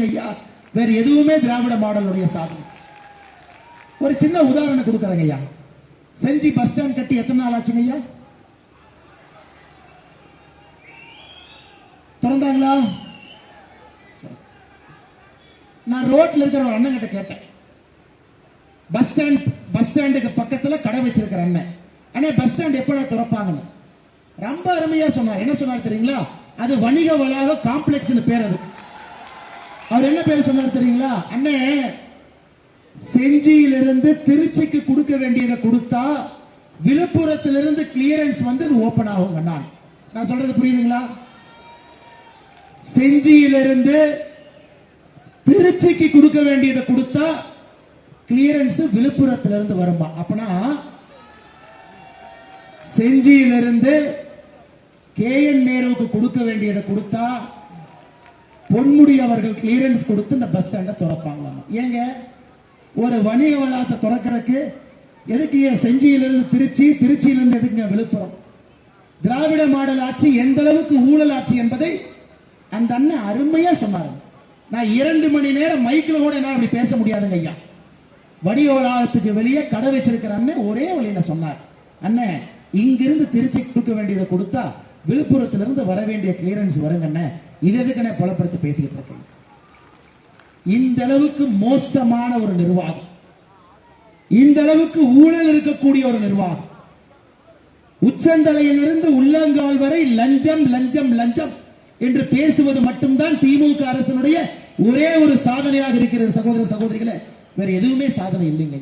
தாங்க ஐயா, வேற எதுவுமே திராவிட மாடலுடைய சாதனை. ஒரு சின்ன உதாரணம் கொடுக்கறேங்க ஐயா. செஞ்சி பஸ் ஸ்டாண்ட் கட்டி எத்தனை நாள் ஆச்சுங்க ஐயா? திறந்தாங்களா? நான் ரோட்ல இருக்கிற ஒரு அண்ணன் கிட்ட கேட்டேன், பஸ் ஸ்டாண்டுக்கு பக்கத்துல கடை வச்சிருக்கிற அண்ணன், அண்ணே பஸ் ஸ்டாண்ட் எப்படா திறப்பாங்கன்னு ரொம்ப அருமையா சொன்னார். என்ன சொன்னார் தெரியுங்களா? அது வணிக வளாக காம்ப்ளெக்ஸ் பேர். அது அவர் என்ன பேர் சொன்னார் தெரியுங்களா? அண்ணே, செஞ்சியிலிருந்து திருச்சிக்கு கொடுக்க வேண்டியதை கொடுத்தா விழுப்புரத்திலிருந்து கிளியரன்ஸ் வந்து அது ஓபன் ஆகும். நான் சொல்றது புரியுதுங்களா? செஞ்சியிலிருந்து திருச்சிக்கு கொடுக்க வேண்டியதை கொடுத்தா கிளியரன்ஸ் விழுப்புரத்திலிருந்து வருமா? அப்பனா செஞ்சியிலிருந்து KN நேருவுக்கு கொடுக்க வேண்டியதை கொடுத்தா பொன்முடி அவர்கள் கிளியரன்ஸ் கொடுத்து இந்த பஸ் ஸ்டாண்டை திறப்பாங்களாம். ஏங்க, ஒரு வணிக வளாகத்தை திறக்கிறதுக்கு எதுக்கு செஞ்சியிலிருந்து திருச்சி, திருச்சியிலிருந்து எதுக்குங்க விழுப்புரம்? திராவிட மாடல் ஆட்சி எந்த அளவுக்கு ஊழல் ஆட்சி என்பதை அந்த அண்ணன் அருமையா சொன்னார். நான் 2 மணி நேரம் மைக்ல கூட என்ன அப்படி பேச முடியாதுங்க ஐயா. வணிக வளாகத்துக்கு வெளியே கடை வச்சிருக்கிற அண்ணன் ஒரே வழியில சொன்னார், அண்ணன் இங்கிருந்து திருச்சி கொடுக்க வேண்டியதை கொடுத்தா விழுப்புரத்திலிருந்து வர வேண்டிய கிளியரன்ஸ் வருங்க அண்ணன். இது எதுக்கு புலப்படுத்தி பேசிக்கிட்டு இருக்கேன்? இந்த அளவுக்கு மோசமான ஒரு நிர்வாகம், இந்த அளவுக்கு ஊழல் இருக்கக்கூடிய ஒரு நிர்வாகம், உச்சந்தலையிலிருந்து உள்ளங்கால் வரை லஞ்சம் லஞ்சம் லஞ்சம் என்று பேசுவது மட்டும்தான் திமுக அரசினுடைய ஒரே ஒரு சாதனையாக இருக்கிறது. சகோதர சகோதரிகளே, வேற எதுவுமே சாதனை இல்லைங்க.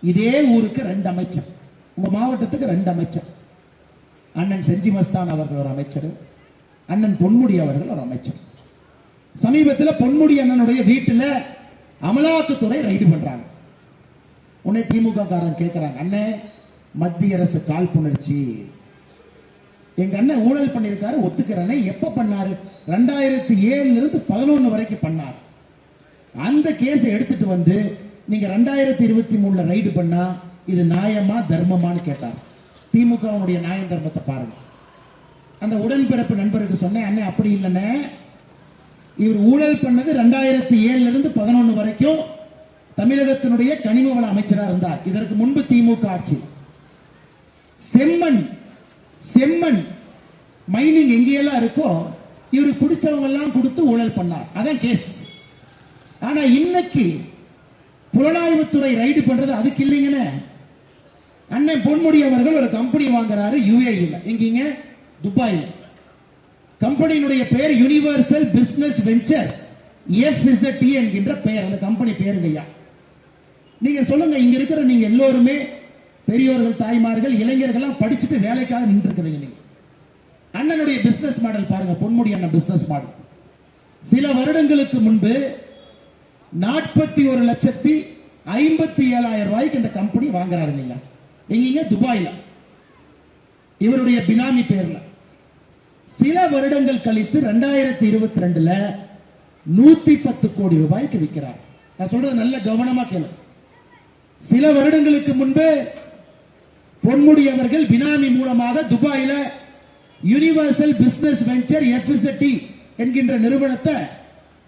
இதே ஊருக்கு 2 அமைச்சர், உங்க மாவட்டத்துக்கு 2 அமைச்சர். அண்ணன் செஞ்சி மஸ்தான் அவர்கள் ஒரு அமைச்சர், அண்ணன் பொன்முடி அவர்கள் ஒரு அமைச்சர். சமீபத்தில் பொன்முடி அண்ணனுடைய வீட்டில் அமலாக்கத்துறை ரைடு பண்றாங்க. உடனே திமுக காரன் கேட்கிறாங்க, அண்ணே மத்திய அரசு காழ்ப்புணர்ச்சி, எங்க அண்ணன் ஊழல் பண்ணிருக்காரு ஒத்துக்கிறனே, எப்ப பண்ணாரு? 2007 இருந்து 11 வரைக்கும் பண்ணார். அந்த கேஸை எடுத்துட்டு வந்து நீங்க 2023 ரைடு பண்ணா இது நியாயமா தர்மமானு கேட்டார். திமுக நியாய தர்மத்தை பாருங்க. அந்த உடன்பிறப்பு நண்பருக்கு சொன்னேன், அண்ணே அப்படி இல்லைன்னு, இவர் ஊழல் பண்ணது 2007 இருந்து 11 வரைக்கும் தமிழகத்தினுடைய கனிம வள அமைச்சராக இருந்தார். இதற்கு முன்பு திமுக ஆட்சி. செம்மண் மைனிங் எங்கெல்லாம் இருக்கோ இவருக்கு பிடிச்சவங்க எல்லாம் கொடுத்து ஊழல் பண்ணார். அதான் கேஸ். ஆனா இன்னைக்கு புலனாய்வுத்துறை ரைடு பண்றது அதுக்கு இல்லைங்கன்னு. அண்ணன் பொன்முடி அவர்கள் ஒரு கம்பெனி வாங்குறாரு UAE-ல, எங்கீங்க துபாயில். கம்பெனியினுடைய பெயர் யுனிவர்சல் பிசினஸ் வெஞ்சர் FZT என்கின்ற பெயர். அந்த கம்பெனி பேருங்கய்யா. நீங்க சொல்லுங்க, இங்க இருக்கிற நீங்க எல்லோருமே பெரியோர்கள், தாய்மார்கள், இளைஞர்கள் படிச்சுட்டு வேலைக்காக நின்று இருக்கிறீங்க. நீங்க அண்ணனுடைய பிசினஸ் மாடல் பாருங்க. பொன்முடி அண்ணன் பிசினஸ் மாடல் சில வருடங்களுக்கு முன்பு 41,57,000 ரூபாய்க்கு இந்த கம்பெனி வாங்குறாருங்க. எங்கீங்க துபாயில, இவருடைய பினாமி பேர்ல. சில வருடங்கள் கழித்து 2022ல 110 கோடி ரூபாய்க்கு விற்கிறார். நான் சொல்றது நல்ல கவனமா கேளு. சில வருடங்களுக்கு முன்பு பொன்முடி அவர்கள் பினாமி மூலமாக துபாயில யுனிவர்சல் பிசினஸ் வெஞ்சர் FZT என்கின்ற நிறுவனத்தை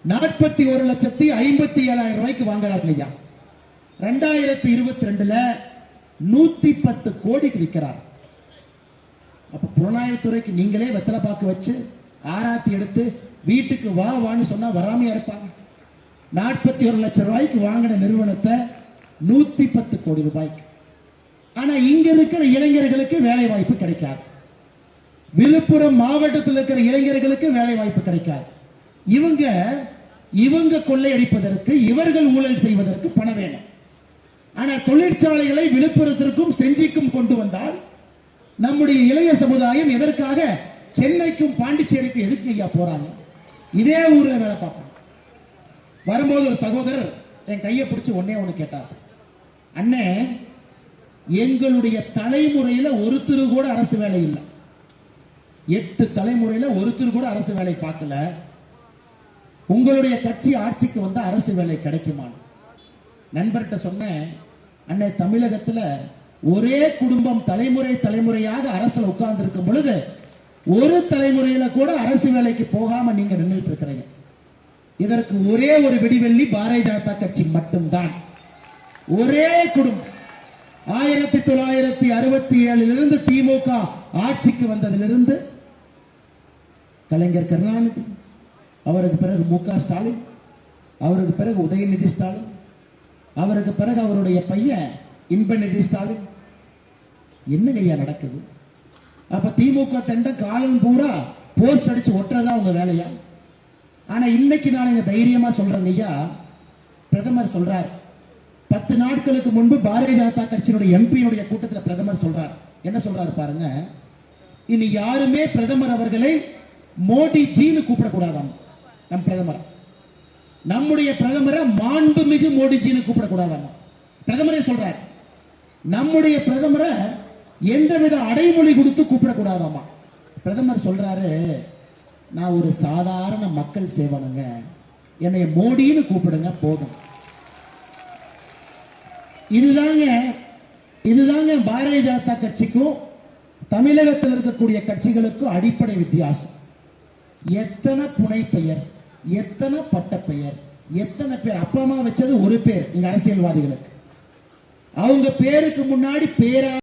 41,57,000 ரூபாய்க்கு வாங்குறாங்க. 2022ல 110 கோடிக்கு விற்கிறார். அப்ப புலனாய்வுத்துறைக்கு நீங்களே வெத்தலை பாக்கு வச்சு ஆராத்தி எடுத்து வீட்டுக்கு வான்னு சொன்னா வராமையா இருப்பாங்க? 41 லட்சம் ரூபாய்க்கு வாங்கின நிறுவனத்தை 110 கோடி ரூபாய்க்கு. ஆனா இங்க இருக்கிற இளைஞர்களுக்கு வேலை வாய்ப்பு கிடைக்காது. விழுப்புரம் மாவட்டத்தில் இருக்கிற இளைஞர்களுக்கு வேலை வாய்ப்பு கிடைக்காது. இவங்க கொள்ளையடிப்பதற்கு, இவர்கள் ஊழல் செய்வதற்கு பணம் வேணும். ஆனால் தொழிற்சாலைகளை விழுப்புரத்திற்கும் செஞ்சிக்கும் கொண்டு வந்தால் நம்முடைய இளைய சமுதாயம் எதற்காக சென்னைக்கும் பாண்டிச்சேரிக்கும் எதுக்கு ஐயா போறாங்க? இதே ஊர்ல வேலை பார்ப்பாங்க. வரும்போது ஒரு சகோதரர் என் கையை பிடிச்சு ஒண்ணு கேட்டார், அண்ணே எங்களுடைய தலைமுறையில ஒருத்தர் கூட அரசு வேலை இல்லை, 8 தலைமுறையில ஒருத்தர் கூட அரசு வேலை பார்க்கல, உங்களுடைய கட்சி ஆட்சிக்கு வந்த அரசு வேலை கிடைக்குமா? நண்பர்கிட்ட சொன்னேன், அண்ணே தமிழகத்துல ஒரே குடும்பம் தலைமுறையாக அரசுல உட்கார்ந்து இருக்கும் பொழுது ஒரு தலைமுறையில கூட அரசு வேலைக்கு போகாம நீங்க நின்றுட்டு இருக்கிறீங்க. இதற்கு ஒரே ஒரு விடிவெள்ளி பாரதிய ஜனதா கட்சி மட்டும்தான். ஒரே குடும்பம் 1967 திமுக ஆட்சிக்கு வந்ததிலிருந்து கலைஞர் கருணாநிதி, அவருக்கு பிறகு மு.க. ஸ்டாலின், அவருக்கு பிறகு உதயநிதி ஸ்டாலின், அவருக்கு பிறகு அவருடைய பையன் இன்பநிதி ஸ்டாலின். என்னங்க ஐயா நடக்குது? அப்ப திமுக தண்ட காலம் பூரா போஸ்ட் அடிச்சு ஒட்டுறதா உங்க வேலையா? ஆனா இன்னைக்கு நான் இங்க தைரியமா சொல்றேங்க ஐயா, பிரதமர் சொல்றார், 10 நாட்களுக்கு முன்பு பாரதிய ஜனதா கட்சியினுடைய எம்பியினுடைய கூட்டத்தில் பிரதமர் சொல்றார். என்ன சொல்றாரு பாருங்க, இனி யாருமே பிரதமர் அவர்களை மோடி ஜின்னு கூப்பிடக்கூடாதாம். நம் பிரதமர், நம்முடைய பிரதமரை மாண்புமிகு மோடிஜின்னு கூப்பிடக்கூடாதாம். பிரதமரே சொல்றார், நம்முடைய பிரதமரை எந்தவித அடைமொழி கொடுத்து கூப்பிடக்கூடாதாமா. பிரதமர் சொல்றாரு, நான் ஒரு சாதாரண மக்கள் சேவனுங்க, என்னை மோடின்னு கூப்பிடுங்க போதும். இதுதாங்க பாரதிய ஜனதா கட்சிக்கும் தமிழகத்தில் இருக்கக்கூடிய கட்சிகளுக்கும் அடிப்படை வித்தியாசம். எத்தனை புனை பெயர், எத்தனை பட்ட பெயர், எத்தனை பேர் அப்பா அம்மா வச்சது ஒரு பேர். இங்க அரசியல்வாதிகளுக்கு அவங்க பேருக்கு முன்னாடி பேரா